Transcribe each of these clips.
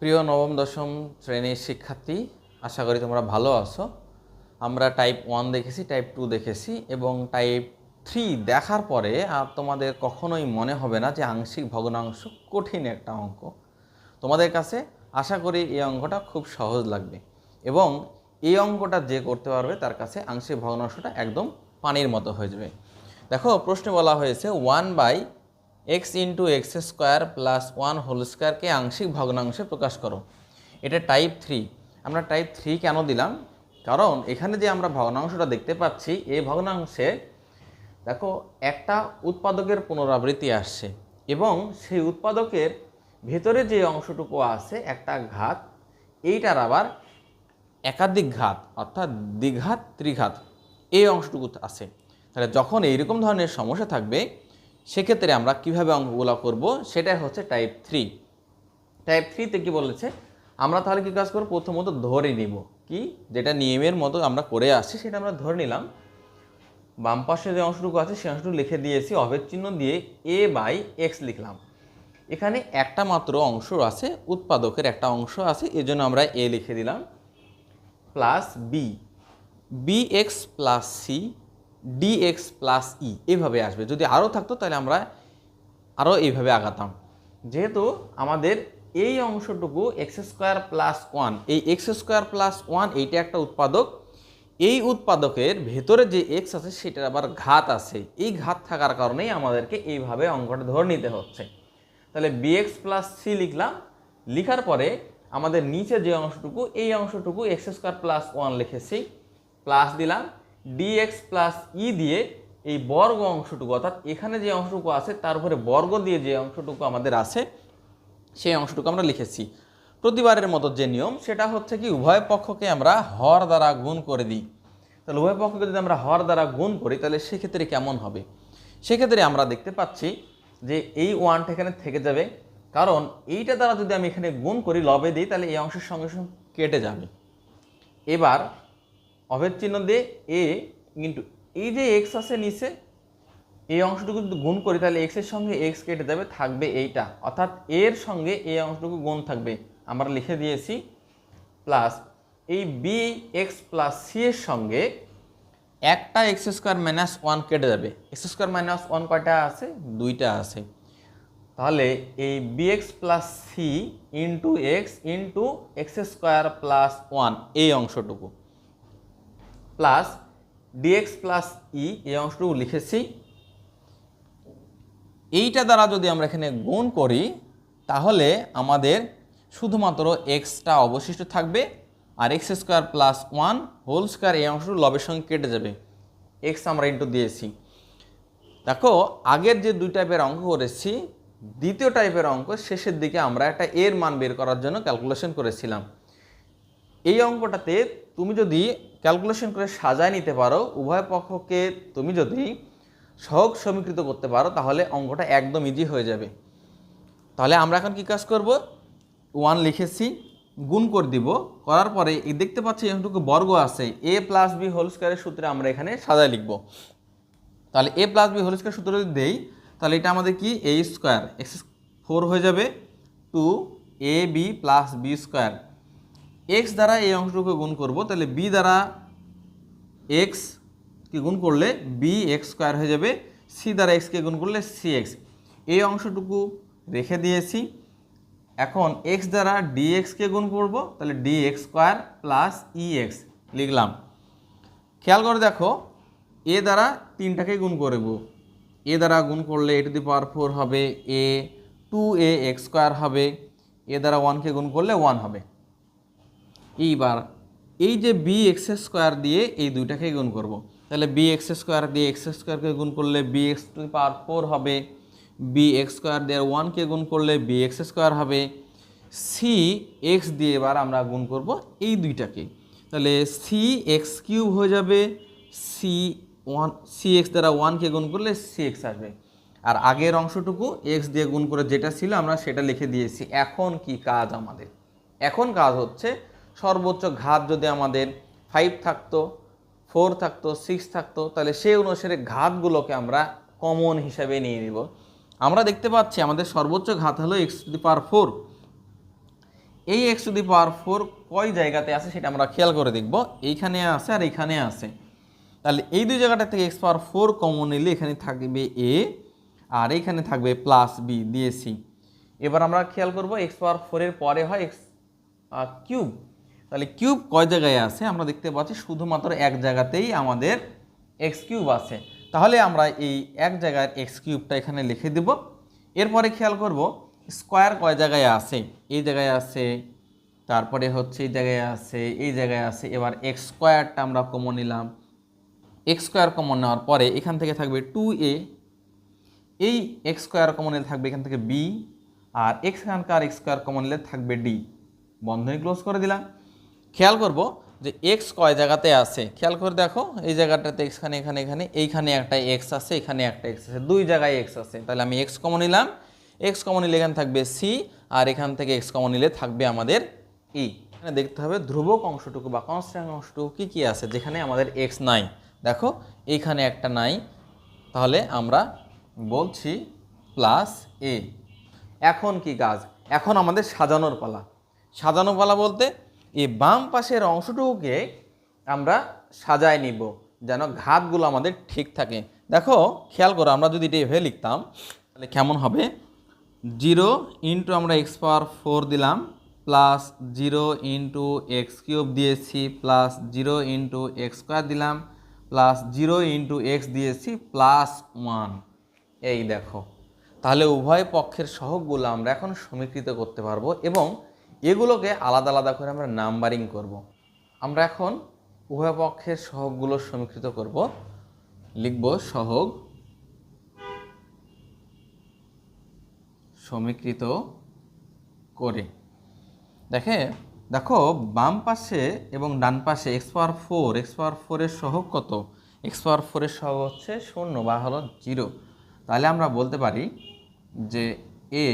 প্রিয় নবম দশম শ্রেণীর শিক্ষার্থী, আশা করি তোমরা ভালো আছো। আমরা টাইপ 1 দেখেছি, টাইপ 2 দেখেছি এবং টাইপ 3 দেখার পরে আর তোমাদের কখনোই মনে হবে না যে আংশিক ভগ্নাংশ কঠিন একটা অঙ্ক। তোমাদের কাছে আশা করি এই অঙ্কটা খুব সহজ লাগবে এবং এই অঙ্কটা যে করতে পারবে তার কাছে আংশিক ভগ্নাংশটা একদম পানির মতো হয়ে যাবে। দেখো, প্রশ্নে বলা হয়েছে 1/x × x² + 1 হোল স্কোয়ারকে আংশিক ভগ্নাংশে প্রকাশ করো। এটা টাইপ 3। আমরা টাইপ 3 কেন দিলাম? কারণ এখানে যে আমরা ভগ্নাংশটা দেখতে পাচ্ছি, এই ভগ্নাংশে দেখো একটা উৎপাদকের পুনরাবৃত্তি আসছে এবং সেই উৎপাদকের ভেতরে যে অংশটুকু আছে একটা ঘাত, এইটার আবার একাধিক ঘাত অর্থাৎ দ্বিঘাত ত্রিঘাত এই অংশটুকু আছে। তাহলে যখন এইরকম ধরনের সমস্যা থাকবে সেক্ষেত্রে আমরা কিভাবে অঙ্কগুলো করব, সেটাই হচ্ছে টাইপ 3। টাইপ 3তে কি বলেছে, আমরা তাহলে কি কাজ করব, প্রথমত ধরে নিব কি, যেটা নিয়মের মতো আমরা করে আসছি সেটা আমরা ধরে নিলাম। বাম পাশে যে অংশটুকু আছে সেই অংশটুকু লিখে দিয়েছি, অভেদ চিহ্ন দিয়ে a/x লিখলাম। এখানে একটা মাত্র অংশ আছে, উৎপাদকের একটা অংশ আছে, এজন্য আমরা a লিখে দিলাম, plus bx + c dx + e এভাবে আসবে। যদি আরও থাকতো তাহলে আমরা আরও এইভাবে আগাতাম। যেহেতু আমাদের এই অংশটুকু x² + 1, এই x² + 1 এইটা একটা উৎপাদক, এই উৎপাদকের ভেতরে যে x আছে সেটার আবার ঘাত আছে। এই ঘাত থাকার কারণেই আমাদেরকে এইভাবে অঙ্কটা ধরে নিতে হচ্ছে। তাহলে bx + c লিখলাম, লিখার পরে আমাদের নিচে যে অংশটুকু, এই অংশটুকু x² + 1 লিখেছি, প্লাস দিলাম dx + e দিয়ে এই বর্গ অংশটুকু অর্থাৎ এখানে যে অংশটুকু আছে তার উপরে বর্গ দিয়ে যে অংশটুকু আমাদের আছে সেই অংশটুকু আমরা লিখেছি। প্রতিবারের মতো যে নিয়ম সেটা হচ্ছে কি, উভয় পক্ষকে আমরা হর দ্বারা গুণ করে দিই। তাহলে উভয় পক্ষকে যদি আমরা হর দ্বারা গুণ করি তাহলে সেক্ষেত্রে কেমন হবে? সেক্ষেত্রে আমরা দেখতে পাচ্ছি যে এই 1টা এখানে থেকে যাবে, কারণ এইটা দ্বারা যদি আমি এখানে গুণ করি, লবে দিই, তাহলে এই অংশের সঙ্গে সঙ্গে কেটে যাবে। এবার অভেদ চিহ্ন দিয়ে a কিন্তু এই যে x আছে নিচে, এই অংশটুকু যদি গুণ করি তাহলে x এর সঙ্গে x কেটে যাবে, থাকবে এইটা, অর্থাৎ এর সঙ্গে এই অংশটুকু গুণ থাকবে, আমরা লিখে দিয়েছি, প্লাস এই bx + c এর সঙ্গে একটা x² - 1 কেটে যাবে। x² - 1 কয়টা আছে? 2টা আছে। তাহলে এই bx + c × x × x² + 1 এই অংশটুকু, প্লাস dx + e এই অংশটুকু লিখেছি। এইটা দ্বারা যদি আমরা এখানে গুণ করি তাহলে আমাদের শুধুমাত্র xটা অবশিষ্ট থাকবে, আর x² + 1 হোল স্কয়ার এই অংশটুকু লবের সঙ্গে কেটে যাবে। x আমরা ইন্টু দিয়েছি। দেখো, আগের যে 2 টাইপের অঙ্ক করেছি, দ্বিতীয় টাইপের অঙ্ক শেষের দিকে আমরা একটা এর মান বের করার জন্য ক্যালকুলেশন করেছিলাম। এই অঙ্কটাতে তুমি যদি ক্যালকুলেশন করে সাজায় নিতে পারো, উভয় পক্ষকে তুমি যদি সহগ সমীকৃত করতে পারো, তাহলে অঙ্কটা একদম ইজি হয়ে যাবে। তাহলে আমরা এখন কি কাজ করব, 1 লিখেছি, গুণ করে দিব, করার পরে এই দেখতে পাচ্ছি এখানটুকু বর্গ আছে, a + b হোল স্কয়ারের সূত্রে আমরা এখানে সাজায় লিখব। তাহলে a + b হোল স্কয়ার সূত্র যদি দেই তাহলে এটা আমাদের কি a² x4 হয়ে যাবে 2ab + b²। x দ্বারা এই অংশটুকু গুণ করব, তাহলে b দ্বারা x কে গুণ করলে bx² হয়ে যাবে, c দ্বারা x কে গুণ করলে cx। এই অংশটুকু রেখে দিয়েছি। এখন x দ্বারা dx কে গুণ করব, তাহলে dx² + ex লিখলাম। খেয়াল করে দেখো, a দ্বারা 3টাকে গুণ করব, a দ্বারা গুণ করলে a⁴ হবে, a 2ax² হবে, a দ্বারা 1 কে গুণ করলে 1 হবে। এইবার এই যে bx² দিয়ে এই দুইটাকে গুণ করব, তাহলে bx² দিয়ে x² কে গুণ করলে bx⁴ হবে, bx² দিয়ে 1 কে গুণ করলে bx² হবে, cx দিয়ে এবার আমরা গুণ করব এই দুইটাকে, তাহলে cx³ হয়ে যাবে, cx দ্বারা 1 কে গুণ করলে cx আসবে। আর আগের অংশটুকু x দিয়ে গুণ করে যেটা ছিল আমরা সেটা লিখে দিয়েছি। এখন কি কাজ আমাদের? এখন কাজ হচ্ছে, সর্বোচ্চ ঘাত যদি আমাদের 5 থাকতো, 4 থাকতো, 6 থাকতো, তাহলে সেই অনুসারে ঘাতগুলোকে আমরা কমন হিসাবে নিয়ে নিব। আমরা দেখতে পাচ্ছি আমাদের সর্বোচ্চ ঘাত হলো x⁴। এই এক্স টু দি পাওয়ার 4 কয় জায়গাতে আছে সেটা আমরা খেয়াল করে দেখব। এইখানে আছে আর এইখানে আছে, তাহলে এই দুই জায়গাটা থেকে এক্স পাওয়ার 4 কমন নিলে এখানে থাকবে এ আর এইখানে থাকবে প্লাস বি দিয়ে সি। এবার আমরা খেয়াল করব এক্স পাওয়ার 4 এর পরে হয় এক্স কিউব, তাহলে কিউব কয় জায়গায় আছে আমরা দেখতে পাচ্ছি শুধুমাত্র এক জায়গাতেই আমাদের এক্স কিউব আছে, তাহলে আমরা এই এক জায়গার এক্স কিউবটা এখানে লিখে দেব। এরপরে খেয়াল করব স্কোয়ার কয় জায়গায় আছে, এই জায়গায় আছে, তারপরে হচ্ছে এই জায়গায় আছে, এই জায়গায় আছে। এবার এক্স স্কোয়ারটা আমরা কমন নিলাম, এক্স স্কোয়ার কমন নেওয়ার পরে এখান থেকে থাকবে 2a, এই এক্স স্কোয়ার কমন নিলে থাকবে এখান থেকে বি, আর এখানকার এক্স স্কোয়ার কমন নিলে থাকবে ডি। বন্ধনী ক্লোজ করে দিলাম। খেয়াল করব যে এক্স কয় জায়গাতে আছে, খেয়াল করে দেখো এই জায়গাটাতে এখানে এখানে এখানে এইখানে একটা এক্স আছে, এখানে একটা এক্স আছে, দুই জায়গায় এক্স আছে, তাহলে আমি এক্স কমন নিলাম। এক্স কমন নিলে এখানে থাকবে সি, আর এখান থেকে এক্স কমন নিলে থাকবে আমাদের ই। এখানে দেখতে হবে ধ্রুবক অংশটুকু বা কনস্ট্যান্ট অংশটুকু কী কী আছে যেখানে আমাদের এক্স নাই। দেখো এইখানে একটা নাই, তাহলে আমরা বলছি প্লাস এ। এখন কি কাজ, এখন আমাদের সাজানোর পালা। সাজানো পালা বলতে এই বাম পাশের অংশটুকুকে আমরা সাজায় নিব যেন ঘাতগুলো আমাদের ঠিক থাকে। দেখো খেয়াল করো, আমরা যদি এটা এভাবে লিখতাম তাহলে কেমন হবে, 0 ইন্টু আমরা এক্স পাওয়ার 4 দিলাম, প্লাস 0 ইন্টু এক্স কিউব দিয়েছি, প্লাস 0 ইন্টু এক্স স্কোয়ার দিলাম, প্লাস 0 ইন্টু এক্স দিয়েছি, প্লাস 1। এই দেখো, তাহলে উভয় পক্ষের সহগগুলো আমরা এখন সমীকৃত করতে পারবো এবং এগুলোকে আলাদা আলাদা করে আমরা নাম্বারিং করব। আমরা এখন উভয় পক্ষের সহগগুলো সমীকৃত করব, লিখব সহগ সমীকৃত করে। দেখো বাম পাশে এবং ডান পাশে এক্স পাওয়ার 4 এর সহগ কত, এক্স পাওয়ার 4 এর সহগ হচ্ছে 0 বা হলো 0। তাহলে আমরা বলতে পারি যে এ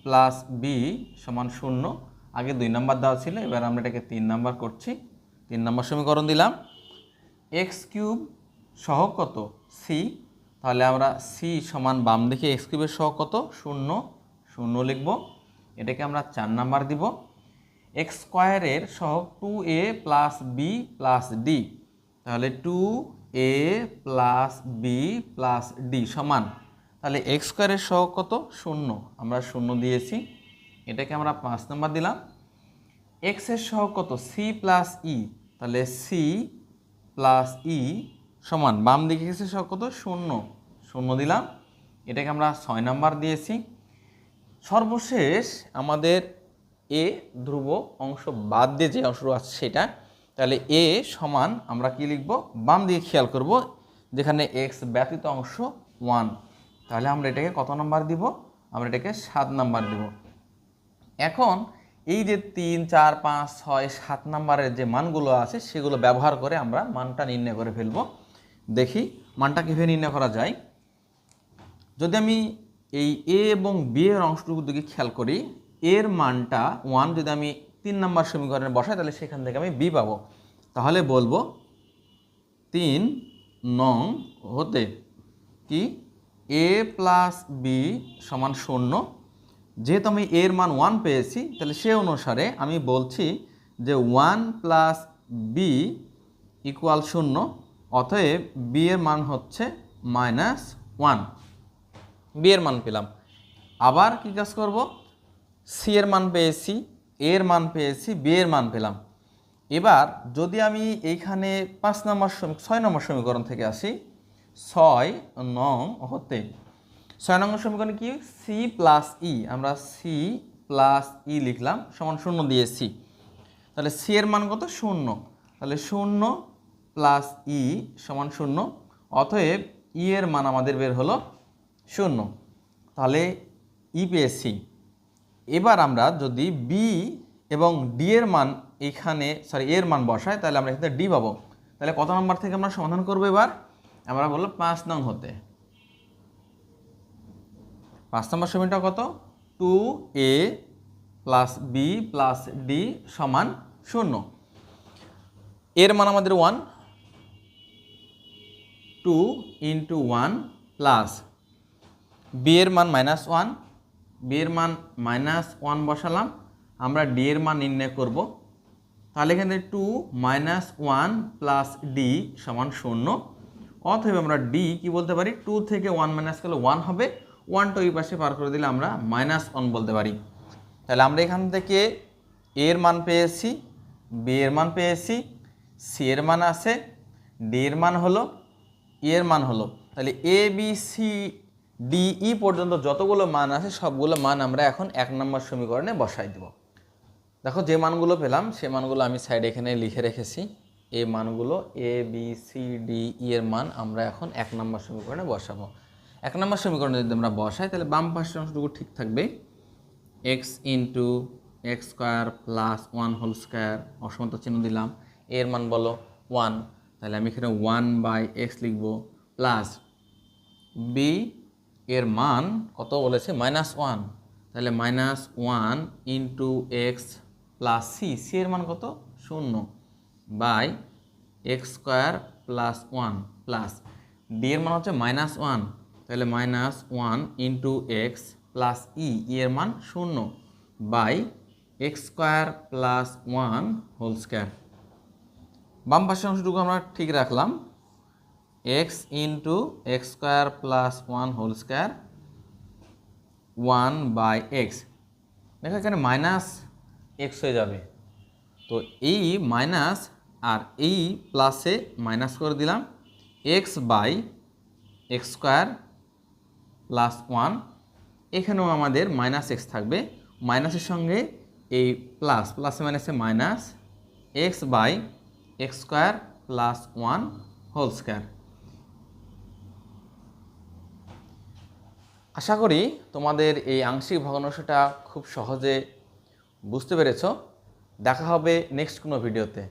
প্লাস বি সমান 0। আগে 2 নাম্বার দেওয়া ছিল, এবার আমরা এটাকে 3 নাম্বার করছি। 3 নাম্বার সমীকরণ দিলাম। এক্স কিউব সহগ কত, সি, তাহলে আমরা সি সমান বাম দিকে এক্স কিউবের সহগ কত, 0, 0 লিখব। এটাকে আমরা 4 নাম্বার দিব। এক্স স্কোয়ারের সহগ 2a plus B plus D, তাহলে 2a plus B plus D সমান, তাহলে এক্স স্কোয়ারের সহগ কত, 0, আমরা 0 দিয়েছি। এটাকে আমরা 5 নাম্বার দিলাম। এক্সের সহগ কত, সি প্লাস ই, তাহলে সি প্লাস ই সমান বাম দিকে এক্সের সহগ কত, 0, 0 দিলাম। এটাকে আমরা 6 নাম্বার দিয়েছি। সর্বশেষ আমাদের এ ধ্রুব অংশ বাদ দিয়ে যে অংশ আছে সেটা, তাহলে এ সমান আমরা কি লিখব, বাম দিকে খেয়াল করব যেখানে এক্স ব্যতীত অংশ 1, তাহলে আমরা এটাকে কত নাম্বার দিব, আমরা এটাকে 7 নাম্বার দিব। এখন এই যে 3, 4, 5, 6, 7 নাম্বারের যে মানগুলো আছে সেগুলো ব্যবহার করে আমরা মানটা নির্ণয় করে ফেলব। দেখি মানটা কীভাবে নির্ণয় করা যায়। যদি আমি এই এ এবং বি এর অংশটুকুর দিকে খেয়াল করি, এর মানটা 1 যদি আমি 3 নাম্বার সমীকরণে বসাই তাহলে সেখান থেকে আমি বি পাবো। তাহলে বলবো 3 নং হতে কি এ প্লাস বি সমান 0। যেহেতু আমি এর মান 1 পেয়েছি তাহলে সে অনুসারে আমি বলছি যে 1 প্লাস বি ইকুয়াল 0, অতএব বি এর মান হচ্ছে -1। বি এর মান পেলাম। আবার কি কাজ করব, সি এর মান পেয়েছি, এর মান পেয়েছি, বি এর মান পেলাম। এবার যদি আমি এইখানে 6 নম্বর সমীকরণ থেকে আসি, 6 নং হতে 6 নম্বর সমীকরণ কি, সি প্লাস ই, আমরা সি প্লাস ই লিখলাম সমান 0 দিয়েছি। তাহলে সি এর মান কত, 0, তাহলে 0 প্লাস ই সমান 0, অতএব ই এর মান আমাদের বের হলো 0, তাহলে ই পেয়েছি। এবার আমরা যদি বি এবং ডি এর মান এখানে এর মান বসাই তাহলে আমরা এখানে ডি পাবো। তাহলে কত নম্বর থেকে আমরা সমাধান করবো, এবার আমরা বললাম 5 নং হতে। 5 নম্বর সমীকরণটা কত, 2a plus B plus D সমান 0। এর মান আমাদের 1, 2 ইন্টু 1 প্লাস বি এর মান -1, বি এর মান -1 বসালাম, আমরা ডি এর মান নির্ণয় করব। তাহলে এখানে 2 মাইনাস 1 প্লাস ডি সমান 0। অতএব আমরা ডি কি বলতে পারি, 2 থেকে 1 মাইনাস করলে 1 হবে, 1টা ওই পাশে পার করে দিলে আমরা -1 বলতে পারি। তাহলে আমরা এখান থেকে এ এর মান পেয়েছি, বি এর মান পেয়েছি, সি এর মান আছে, ডি এর মান হলো, ই এর মান হলো। তাহলে A B C D E পর্যন্ত যতগুলো মান আছে সবগুলো মান আমরা এখন 1 নম্বর সমীকরণে বসাই দেব। দেখো যে মানগুলো পেলাম সে মানগুলো আমি সাইডে এখানে লিখে রেখেছি। এই মানগুলো A B C D E এর মান আমরা এখন 1 নম্বর সমীকরণে বসাবো। 1 নম্বর সমীকরণে যদি আমরা বসাই তাহলে বাম পাশের অংশটুকু ঠিক থাকবে, x into x square plus 1 whole square, অসমতা চিহ্ন দিলাম, এর মান বলো 1, তাহলে আমি এখানে 1/x লিখবো, প্লাস বি এর মান কত বলেছে -1, তাহলে -1 into x plus c, c এর মান কত 0, by x square plus 1 plus d এর মান হচ্ছে -1, তাহলে -1 ইন্টু এক্স প্লাস ই এর মান 0, by x square plus 1 whole square. বাম পাশের অংশটুকু আমরা ঠিক রাখলাম, x into x square plus 1 whole square 1/x। দেখো এখানে -x হয়ে যাবে, তো এই মাইনাস আর এই প্লাসে মাইনাস করে দিলাম, x/x স্কোয়ার প্লাস 1, এখানেও আমাদের -x থাকবে, মাইনাসের সঙ্গে এই প্লাস, প্লাসে মাইনাসে minus, x/x square plus 1 whole square. আশা করি তোমাদের এই আংশিক ভগ্নাংশটা খুব সহজে বুঝতে পেরেছো। দেখা হবে নেক্সট কোনো ভিডিওতে।